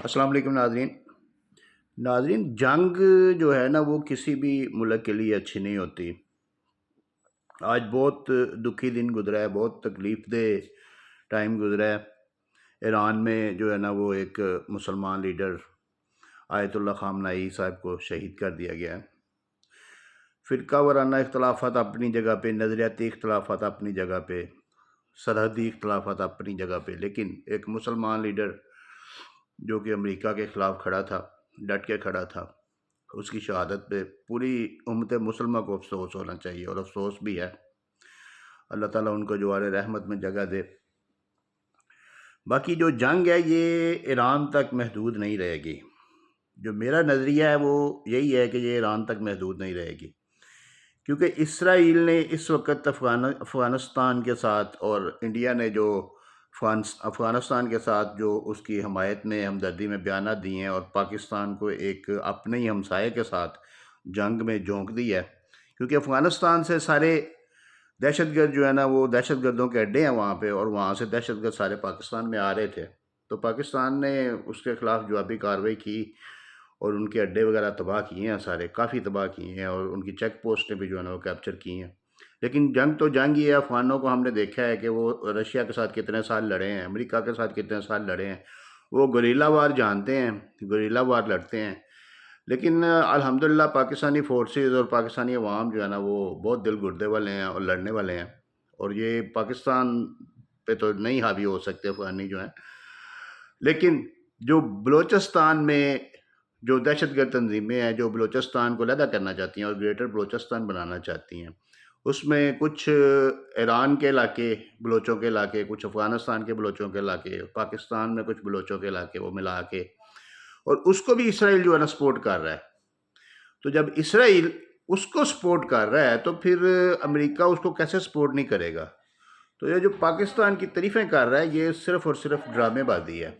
السلام علیکم ناظرین جنگ جو ہے نا وہ کسی بھی ملک کے لیے اچھی نہیں ہوتی۔ آج بہت دکھی دن گزرا ہے، بہت تکلیف دہ ٹائم گزرا ہے۔ ایران میں جو ہے نا وہ ایک مسلمان لیڈر آیت اللہ خامنائی صاحب کو شہید کر دیا گیا ہے۔ فرقہ وارانہ اختلافات اپنی جگہ پہ، نظریاتی اختلافات اپنی جگہ پہ، سرحدی اختلافات اپنی جگہ پہ، لیکن ایک مسلمان لیڈر جو کہ امریکہ کے خلاف کھڑا تھا، ڈٹ کے کھڑا تھا، اس کی شہادت پہ پوری امت مسلمہ کو افسوس ہونا چاہیے، اور افسوس بھی ہے۔ اللہ تعالیٰ ان کو جوار رحمت میں جگہ دے۔ باقی جو جنگ ہے یہ ایران تک محدود نہیں رہے گی۔ جو میرا نظریہ ہے وہ یہی ہے کہ یہ ایران تک محدود نہیں رہے گی، کیونکہ اسرائیل نے اس وقت افغانستان کے ساتھ، اور انڈیا نے جو افغانستان کے ساتھ جو اس کی حمایت میں، ہمدردی میں بیانات دیے ہیں، اور پاکستان کو ایک اپنے ہی ہمسائے کے ساتھ جنگ میں جھونک دی ہے، کیونکہ افغانستان سے سارے دہشت گرد جو ہے نا وہ دہشت گردوں کے اڈے ہیں وہاں پہ، اور وہاں سے دہشت گرد سارے پاکستان میں آ رہے تھے، تو پاکستان نے اس کے خلاف جوابی کارروائی کی اور ان کے اڈے وغیرہ تباہ کیے ہیں، سارے کافی تباہ کیے ہیں، اور ان کی چیک پوسٹیں بھی جو ہے نا وہ کیپچر کی ہیں۔ لیکن جنگ تو جنگ ہی ہے۔ افغانوں کو ہم نے دیکھا ہے کہ وہ رشیا کے ساتھ کتنے سال لڑے ہیں، امریکہ کے ساتھ کتنے سال لڑے ہیں، وہ گوریلا وار جانتے ہیں، گوریلا وار لڑتے ہیں۔ لیکن الحمدللہ پاکستانی فورسز اور پاکستانی عوام جو ہے نا وہ بہت دل گردے والے ہیں اور لڑنے والے ہیں، اور یہ پاکستان پہ تو نہیں حاوی ہو سکتے افغانی جو ہیں۔ لیکن جو بلوچستان میں جو دہشت گرد تنظیمیں ہیں جو بلوچستان کو علیحدہ کرنا چاہتی ہیں اور گریٹر بلوچستان بنانا چاہتی ہیں، اس میں کچھ ایران کے علاقے، بلوچوں کے علاقے، کچھ افغانستان کے بلوچوں کے علاقے، پاکستان میں کچھ بلوچوں کے علاقے، وہ ملا کے، اور اس کو بھی اسرائیل جو ہے نا سپورٹ کر رہا ہے۔ تو جب اسرائیل اس کو سپورٹ کر رہا ہے تو پھر امریکہ اس کو کیسے سپورٹ نہیں کرے گا؟ تو یہ جو پاکستان کی تعریفیں کر رہا ہے یہ صرف اور صرف ڈرامے بازی ہے۔